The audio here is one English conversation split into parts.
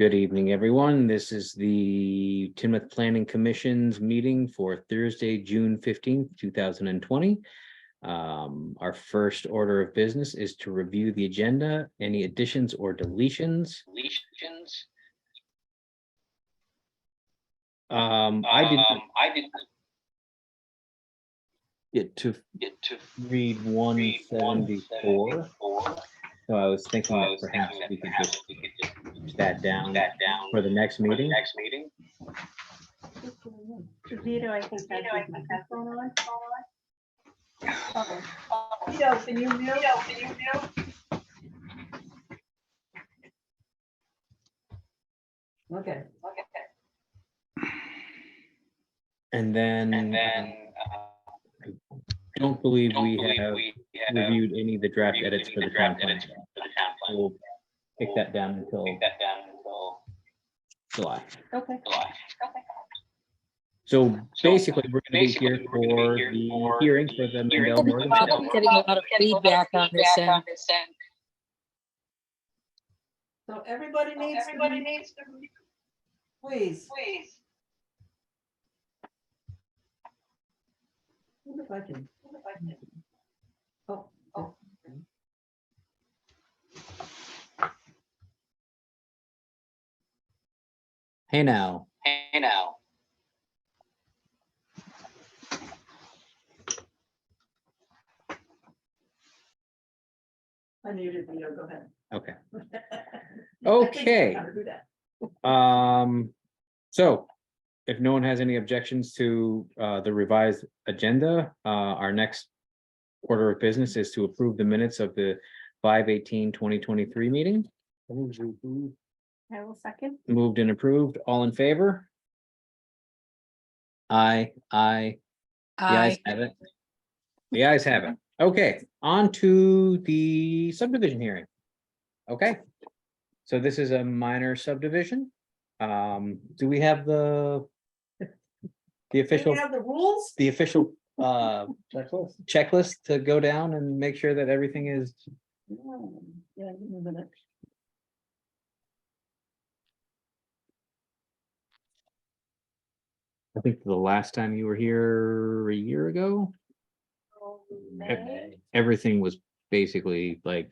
Good evening, everyone. This is the Timoth Planning Commission's meeting for Thursday, June 15th, 2020. Our first order of business is to review the agenda. Any additions or deletions? I did get to read 174. So I was thinking that perhaps we could just push that down for the next meeting. Vito, I think that's his microphone on. Vito, can you mute? Okay. And then I don't believe we have reviewed any of the draft edits for the town plan. We'll kick that down until July. Okay. So basically, we're going to be here for the hearing for the Mandel Morgan sale. Getting a lot of feedback on this end. So everybody needs to. Please. Wonder if I can. Oh. Hey now. I muted Vito, go ahead. Okay. I think Okay. how to do that. So if no one has any objections to the revised agenda, our next order of business is to approve the minutes of the 5/18/2023 meeting. I will second. Moved and approved. All in favor? Aye. The ayes have it. The ayes have it. Okay, on to the subdivision hearing. Okay. So this is a minor subdivision. Do we have the Do official, you have the rules? checklist to go down and make sure that everything is? Yeah, give me a minute. I think the last time you were here a year ago, May. everything was basically like,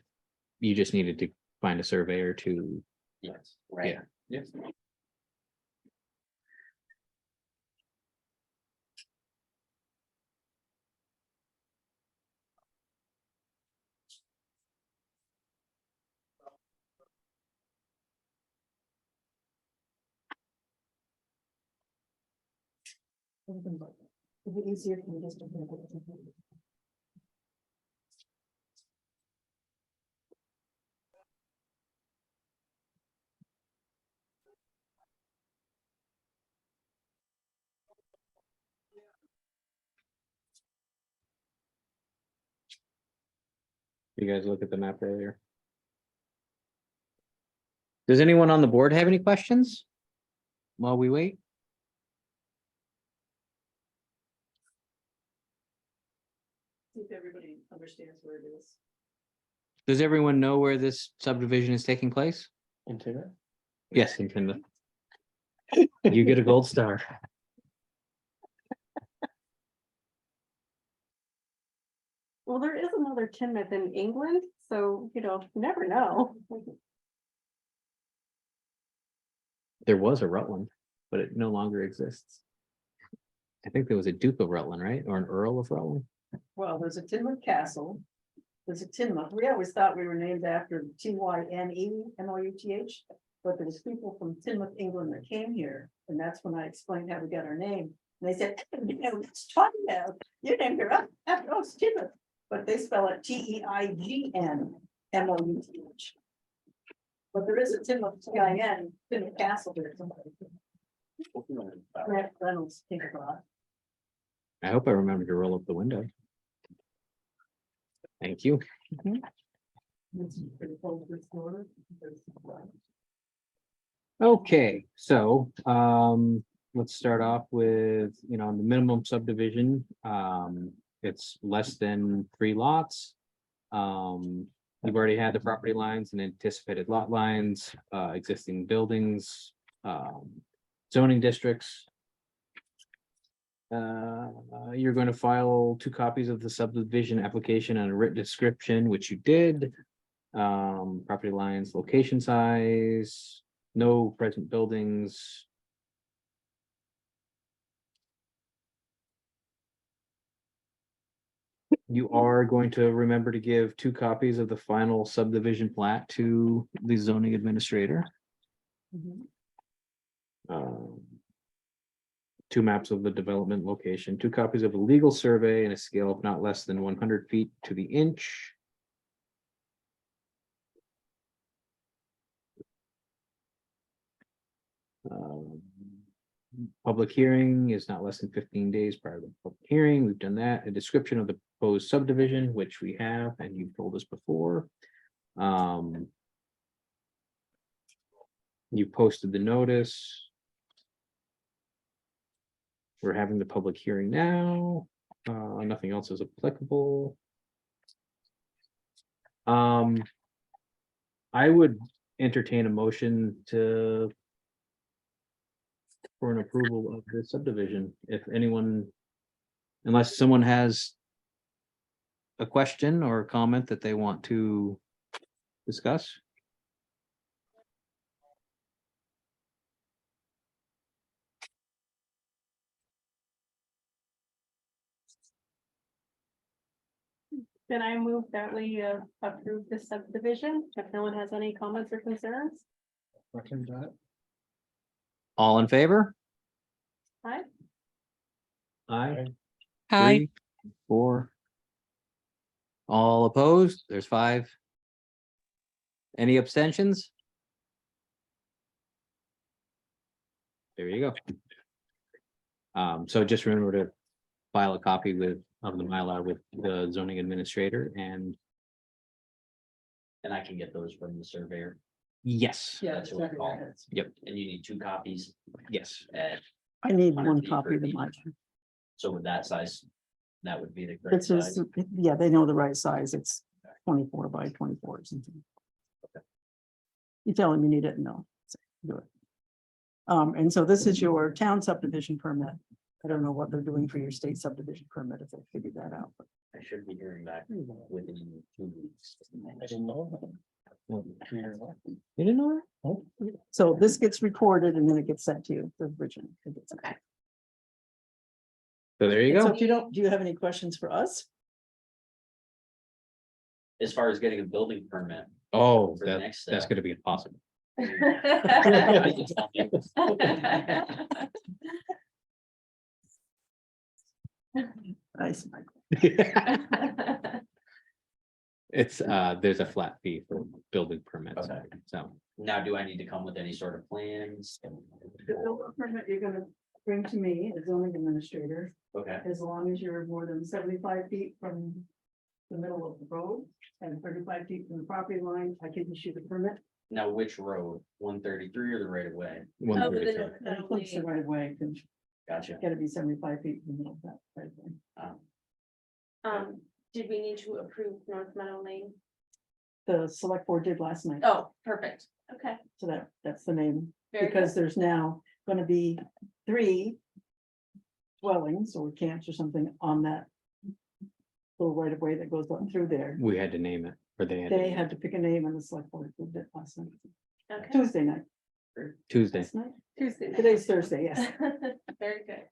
you just needed to find a surveyor to. Yes. Right. Yes. Is it easier for me just to? You guys look at the map earlier. Does anyone on the board have any questions? While we wait? See if everybody understands where it is. Does everyone know where this subdivision is taking place? Internet. Yes, in Finland. You get a gold star. Well, there is another Timoth in England, so, you never know. There was a Rutland, but it no longer exists. I think there was a Duke of Rutland, right? Or an Earl of Rutland? Well, there's a Timoth Castle. There's a Timoth. We always thought we were named after Tynemouth, but there was people from Timoth, England that came here, and that's when I explained how we got our name. And they said, it's Tynemouth. You're named after us, Timoth, but they spell it TEIGNMOUTH. But there is a Timoth, TIN, Timoth Castle there. Grant Reynolds came across. I hope I remember to roll up the window. Thank you. Okay, so let's start off with, the minimum subdivision. It's less than 3 lots. You've already had the property lines and anticipated lot lines, existing buildings, zoning districts. You're going to file 2 copies of the subdivision application and a written description, which you did. Property lines, location size, no present buildings. You are going to remember to give 2 copies of the final subdivision plat to the zoning administrator. Mhm. 2 maps of the development location, 2 copies of a legal survey and a scale of not less than 100 feet to the inch. Public hearing is not less than 15 days prior to the public hearing. We've done that. A description of the proposed subdivision, which we have, and you've told us before. You posted the notice. We're having the public hearing now. Nothing else is applicable. I would entertain a motion for an approval of the subdivision, if anyone, unless someone has a question or a comment that they want to discuss. Then I move that we approve the subdivision, if no one has any comments or concerns. All in favor? Aye. Aye. Hi, 3, 4. All opposed? There's 5. Any abstentions? There you go. So just remember to file a copy of the Mylar with the zoning administrator and And I can get those from the surveyor. yes, Yeah. That's what we call it. Yep. And you need 2 copies, yes. and I need 100 one feet copy per of the feet. Mylar. so with that size, that would be the correct It's size. just, yeah, they know the right size. It's 24 by 24 or something. You tell them you need it and they'll do it. And so this is your town subdivision permit. I don't know what they're doing for your state subdivision permit, if they figured that out, but I should be hearing back within 2 weeks. I didn't know. You didn't know that? so this gets recorded and then it gets sent to you, the original. It gets sent. So there you So go. if you don't, do you have any questions for us? As far as getting a building permit. Oh, For the next that's step. gonna be impossible. Nice. It's, there's a flat fee for building permits, Okay. so. Now, do I need to come with any sort of plans? The building permit you're gonna bring to me as zoning administrator, Okay, as long as you're more than 75 feet from the middle of the road and 35 feet from the property line, I can issue the permit. now which road, 133 or the right of way? 135. And it puts the right of way, because you Gotcha. gotta be 75 feet from the middle of that right of way. Did we need to approve North Meadow Lane? The select board did last night, Oh, perfect. Okay. so that's the name, Very because good. there's now gonna be 3 dwellings or camps or something on that little right of way that goes up through there. We had to name it, or they had. to They name it. had to pick a name and the select board approved it last night, Okay. Tuesday night, Tuesday. last night. Tuesday. night. Today's Thursday, yes. Very good.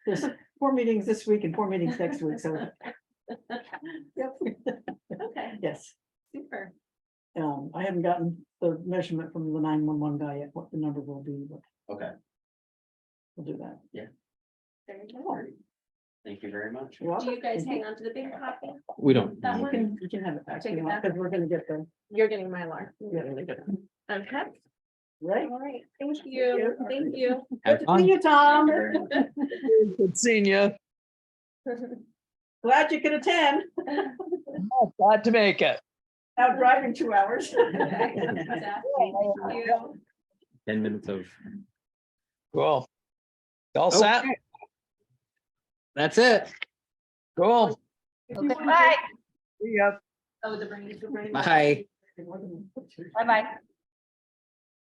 There's 4 meetings this week and 4 meetings next week, so. Yep. Okay, Yes, super. I haven't gotten the measurement from the 911 guy yet, what the number will be, but Okay, we'll do that. Very good. thank you very much. You're Do you welcome. guys hang on to the big copy? We don't. That You one? you can have it back, Take it back. because we're gonna get the, You're getting my alarm. yeah, really good. Okay. Right? All right. Thank you. Thank you. Have See fun. you, Tom. good seeing you. Glad you could attend. Glad to make it. Out driving 2 hours. Exactly. Thank you. 10 minutes of. Cool. All set? Okay. That's it. Cool. Bye. See ya. Oh, the brain is the brain. Bye. Bye-bye.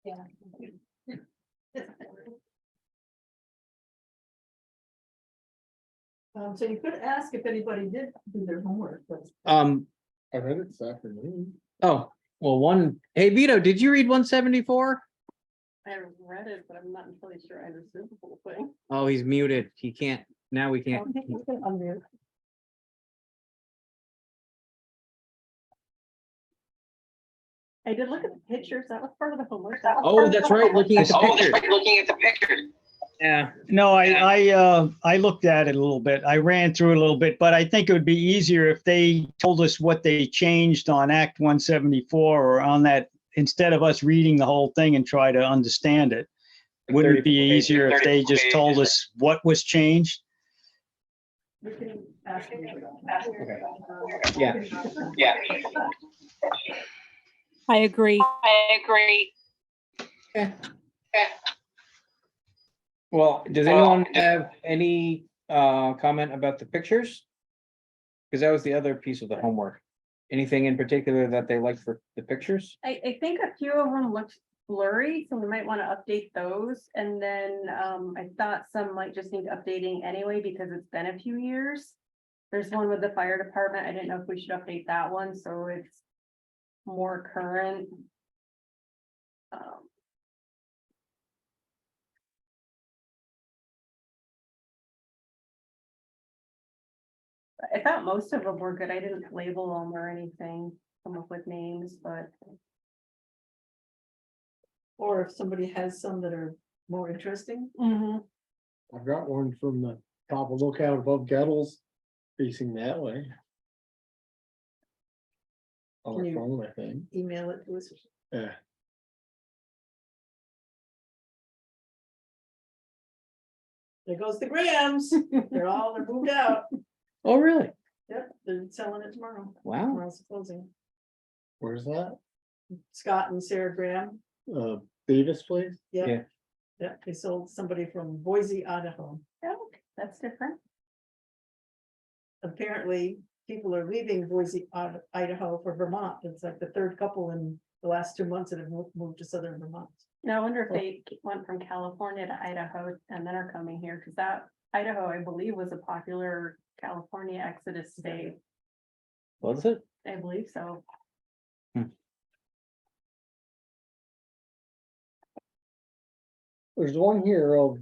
Yeah. So you could ask if anybody did do their homework, but I read it this afternoon. Oh, well, hey Vito, did you read 174? I read it, but I'm not entirely sure I understood the whole thing. Oh, he's muted. He can't, now we can't. unmute. I did look at the pictures. That was part of the homework. Oh, that's right, looking at the picture. Yeah, No, I looked at it a little bit. I ran through it a little bit, but I think it would be easier if they told us what they changed on Act 174 or on that, instead of us reading the whole thing and try to understand it. Wouldn't it be easier if they just told us what was changed? We can ask them. yeah. I agree. Well, does anyone have any comment about the pictures? Because that was the other piece of the homework. Anything in particular that they liked for the pictures? I think a few of them looked blurry, so we might want to update those. And then I thought some might just need updating anyway, because it's been a few years. There's one with the fire department. I didn't know if we should update that one, so it's more current. I thought most of them were good. I didn't label them or anything, come up with names, but Or if somebody has some that are more interesting. I've got one from the top of Lookout above Gettles, facing that way. On Can the you- phone, I think. Email it to us. Yeah. There goes the Grahams. They're moved out. Oh, really? Yep, they're selling it tomorrow. Wow. Tomorrow's closing. Where's that? Scott and Sarah Graham. Davis place? Yeah. Yeah. Yeah, they sold somebody from Boise, Idaho. oh, that's different. Apparently, people are leaving Boise, Idaho for Vermont. It's like the third couple in the last 2 months that have moved to southern Vermont. Now I wonder if they went from California to Idaho and then are coming here, because that Idaho, I believe, was a popular California exodus state. Was it? I believe so. There's one here of,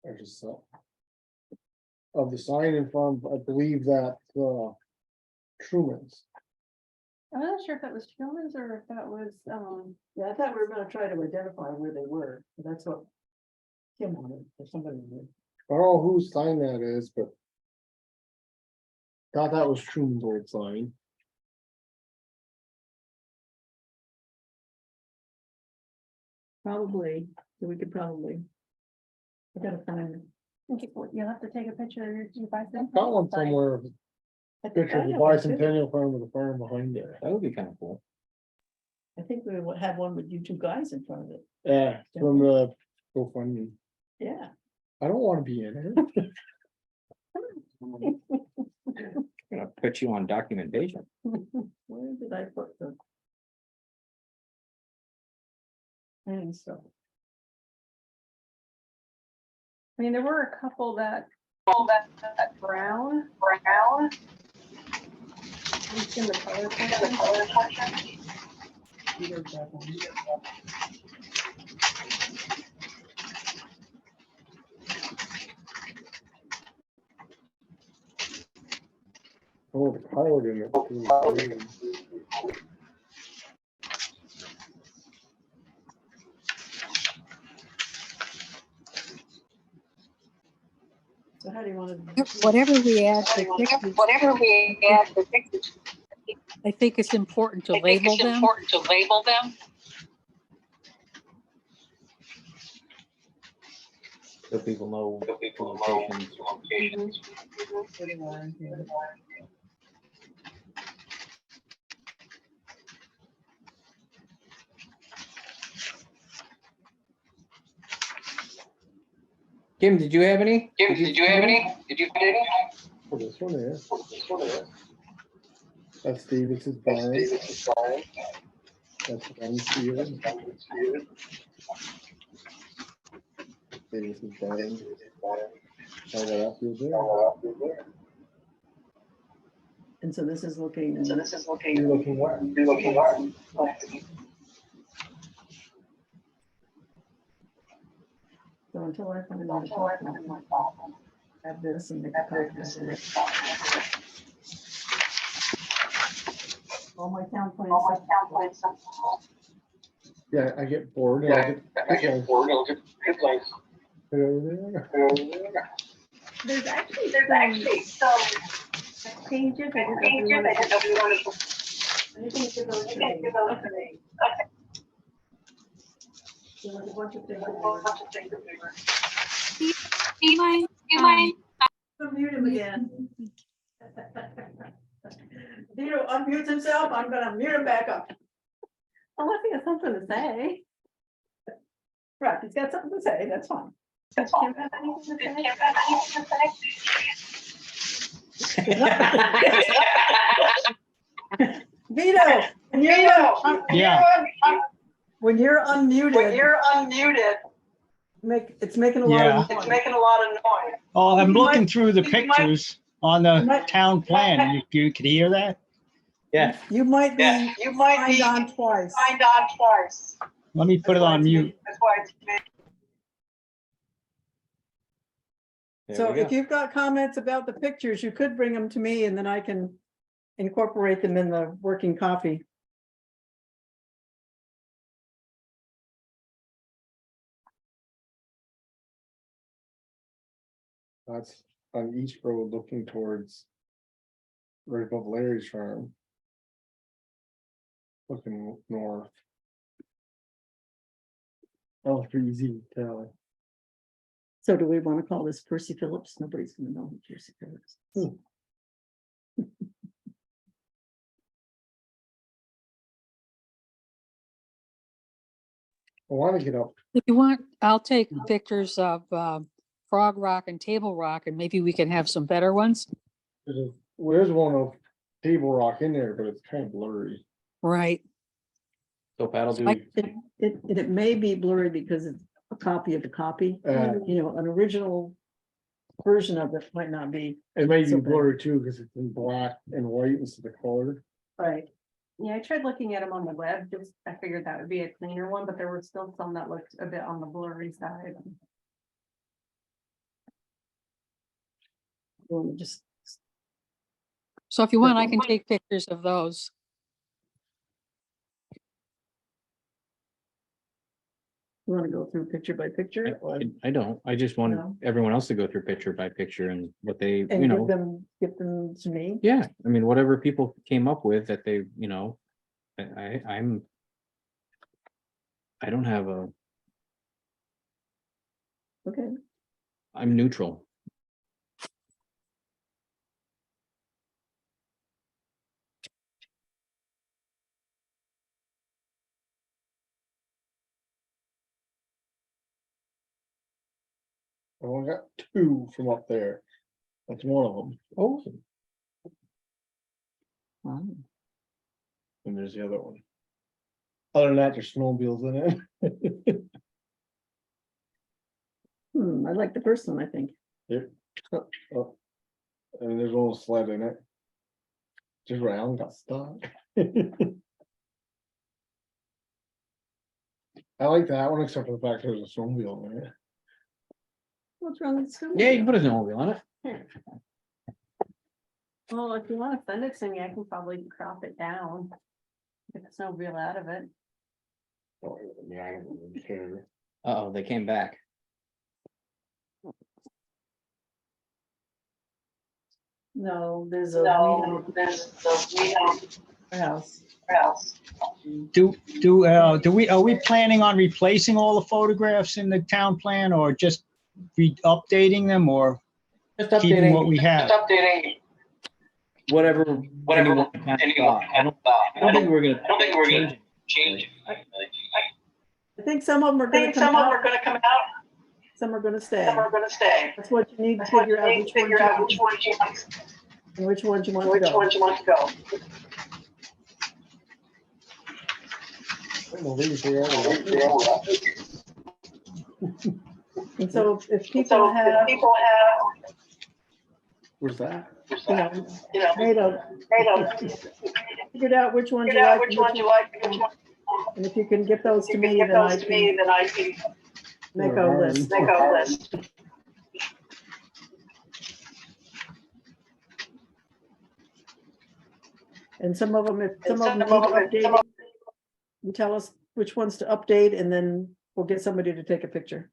there's of the sign in front, I believe that, Truman's. I'm not sure if that was Truman's or if that was, Yeah, I thought we were gonna try to identify where they were. But that's what Kim wanted, or somebody did. I don't know whose sign that is, but. Thought that was Truman's old sign. Probably, so we could probably. I gotta find. you'll have to take a picture of you guys. Got one somewhere, I think picture I of the have one too. bicentennial farm with the farm behind it. That would be kind of cool. I think we had one with you two guys in front of it. Yeah, from the GoFundMe. Yeah. I don't wanna be in it. Gonna put you on documentation. Where did I put the? And so. I mean, there were a couple that brown. It's in the color portion. Peter got one. Oh, the pilot in it. So how do you want to? Whatever we add for pictures, I think it's important to label them. So people know. Locations. Kim, did you have any? Oh, this one is. That's Steve, this is Brian. That's Ben Steven. This is Brian. How that up here, there? And so this is looking. You're looking what? So until I find my copy, have this and make a copy of it. All my town plans. Yeah, I get bored. and I get bored. I'll get headlights. Over there. There's actually some changes. I didn't know if you wanted to. I think to go today. Okay. So there's a bunch of things. You mind? Unmute him again. Vito unmutes himself, I'm gonna mute him back up. Unless he has something to say. Right, he's got something to say, that's fine. Does Kim have anything to say? Vito, Yeah, when you're unmuted, it's making a lot of noise. oh, I'm You looking might- through the you might- pictures on the might- town plan. You could hear that? Yeah. You might be signed on twice. Let me put it on mute. There So we if go. you've got comments about the pictures, you could bring them to me and then I can incorporate them in the working copy. That's on East Road looking towards right above Larry's farm. Looking north. Oh, pretty easy to tell. So do we want to call this Percy Phillips? Nobody's gonna know who Percy Phillips is. I want to get up. If you want, I'll take pictures of Frog Rock and Table Rock, and maybe we can have some better ones. There's one of Table Rock in there, but it's kind of blurry. Right. So Pat'll do, I- It may be blurry because it's a copy of the copy. You know, an original version of it might not be. It may be So bad. blurry too, because it's in black and white instead of color. Right. Yeah, I tried looking at them on the web, just, I figured that would be a cleaner one, but there were still some that looked a bit on the blurry side. Well, just, So if you want, I can take pictures of those. you want to go through picture by picture? or- I don't, I just want No. everyone else to go through picture by picture and what they, And you know. give them to me? Yeah, I mean, whatever people came up with that they, you know, I'm. I don't have a, Okay. I'm neutral. I only got two from up there. That's one of them. Oh. Wow. And there's the other one. Other than that, there's snowmobiles in it. I like the first one, I think. Yep. Oh. And there's a little sled in it. Just round, got stuck. I like that one, except for the fact there's a snowmobile in it. What's wrong with the Yeah, you can put a snowmobile on it. Well, if you want to send it to me, I can probably crop it down. Get the snowmobile out of it. Oh, yeah, I don't really care. Uh-oh, they came back. No, there's a. House. Are we planning on replacing all the photographs in the town plan or just updating them or Just keeping what updating we have? whatever anyone has thought. I don't think we're gonna change it. I think some of them are gonna come out. Some are gonna stay. That's what you need to figure out which one. And which ones you want to go? I know these are all- And so if people have, Where's that? you know, made a, figured out which ones you like. And if you can get those to me, then I can make a list. And some of them, if some of them need updating, you tell us which ones to update, and then we'll get somebody to take a picture.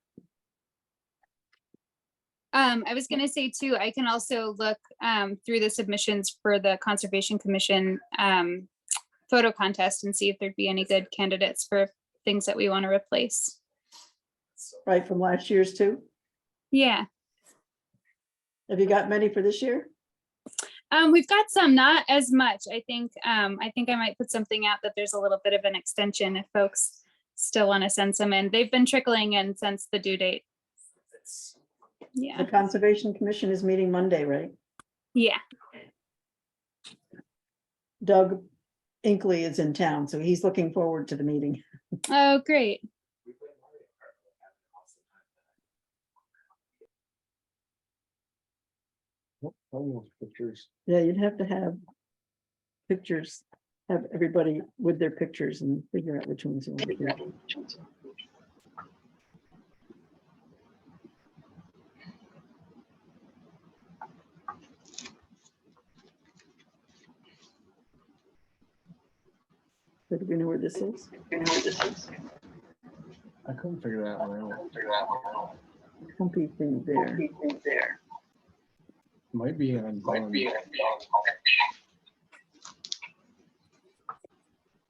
I was gonna say too, I can also look through the submissions for the Conservation Commission photo contest and see if there'd be any good candidates for things that we want to replace. Right, from last year's too? Yeah, Have you got many for this year? we've got some, not as much. I think I might put something out that there's a little bit of an extension if folks still want to send some in. They've been trickling in since the due date. Yeah, The Conservation Commission is meeting Monday, right? yeah. Doug Inkley is in town, so he's looking forward to the meeting. Oh, great. Almost pictures. Yeah, you'd have to have pictures, have everybody with their pictures and figure out which ones you want to do. So do we know where this is? I couldn't figure that one out. Humpy thing there. Might be on.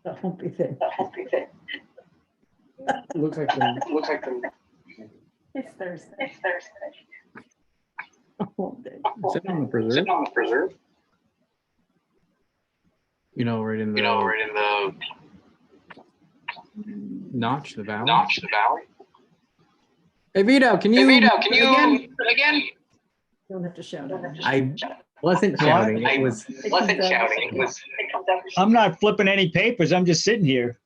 The humpy thing. Looks like the. It's Thursday. Oh, day. Is it on the preserve? You know, right in the notch, the valley. Hey Vito, can you? Again? Don't have to shout at me. I wasn't shouting. It was. I'm not flipping any papers. I'm just sitting here.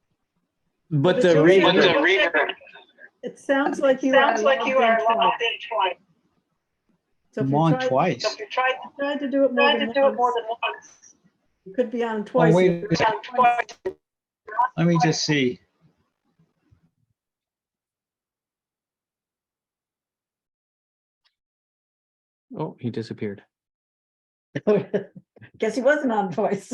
But the But reverb. It sounds like you are logged in twice. So if I'm you on tried- twice. if you tried to do it more than once, you could be on twice. wait a second. Let me just see. Oh, he disappeared. Guess he wasn't on twice.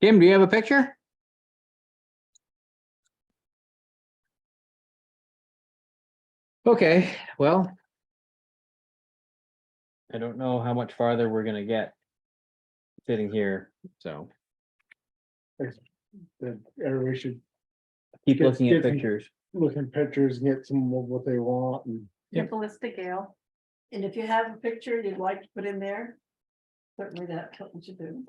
Kim, do you have a picture? Okay, well. I don't know how much farther we're gonna get. Sitting here, so That everybody should keep Get- looking at get- pictures. look at pictures, and get some of what they want and. Give a list to Gail. And if you have a picture you'd like to put in there, certainly that's what you should do.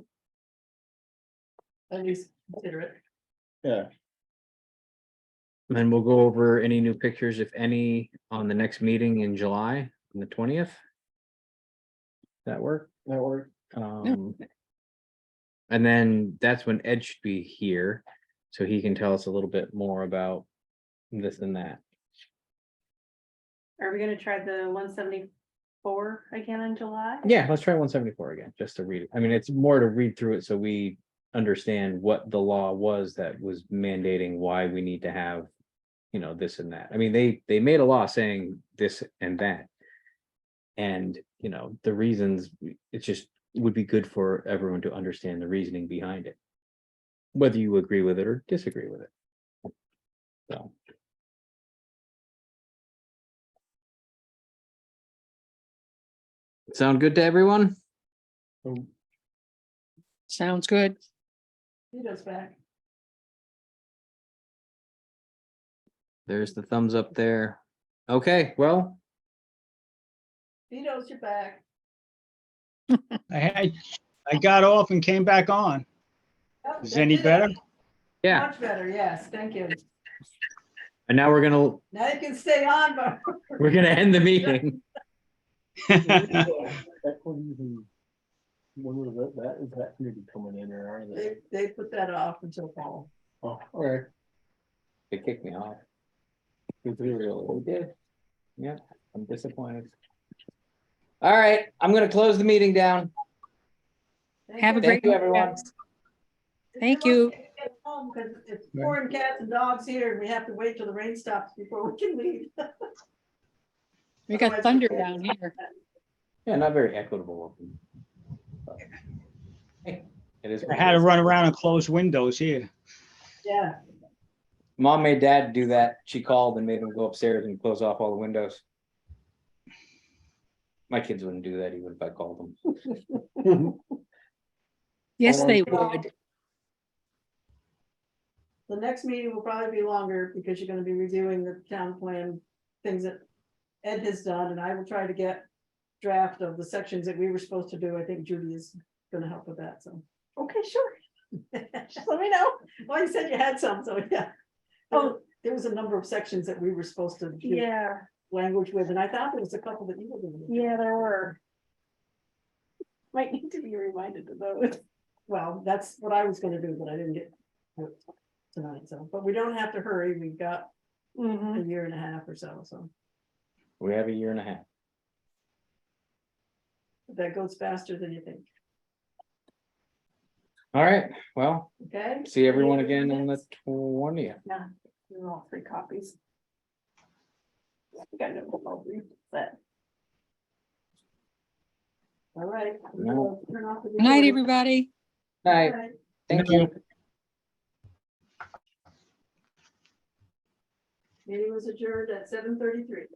At least consider it. Yeah, And we'll go over any new pictures, if any, on the next meeting in July, on the 20th. That work? that worked. And then that's when Ed should be here, so he can tell us a little bit more about this and that. Are we gonna try the 174 again in July? Yeah, let's try 174 again, just to read it. I mean, it's more to read through it so we understand what the law was that was mandating why we need to have, you know, this and that. I mean, they made a law saying this and that. And, you know, the reasons, it's just would be good for everyone to understand the reasoning behind it. Whether you agree with it or disagree with it. So. Sound good to everyone? Sounds good. Vito's back. There's the thumbs up there. Okay, well, Vito's, you're back. I got off and came back on. Is it any better? yeah, Much better, yes, thank you. And now Now you can stay on, but. we're gonna end the meeting. When was that, is that committee coming in or are They, they put that off until fall. Oh, all right. They kicked me off. They did. Yeah, I'm disappointed. All right, I'm gonna close the meeting down. Have a Thank great. you, everyone. Thank you. Because it's pouring cats and dogs here and we have to wait till the rain stops before we can leave. We got thunder down here. Yeah, not very equitable. Hey, it is. I had to run around and close windows here. Yeah. Mom made dad do that. She called and made him go upstairs and close off all the windows. My kids wouldn't do that even if I called them. Yes, they would. The next meeting will probably be longer because you're gonna be reviewing the town plan, things that Ed has done, and I will try to get draft of the sections that we were supposed to do. I think Judy is gonna help with that, so. Okay, sure. Just let me know. Well, you said you had some, so yeah. Oh, there was a number of sections that we were supposed to do Yeah, language with, and I thought there was a couple that you were gonna do. yeah, there were. Might need to be reminded of those. Well, that's what I was gonna do, but I didn't get to it tonight, so, but we don't have to hurry. We've got a year and a half or so, so We have a year and a half. that goes faster than you think, All right, well, okay? see everyone again on the 20th. Yeah, we all 3 copies. I think I know all 3, but. All right. No. Turn off the Good night, recording. everybody. All right, All right. thank you. Meeting was adjourned at 7:33.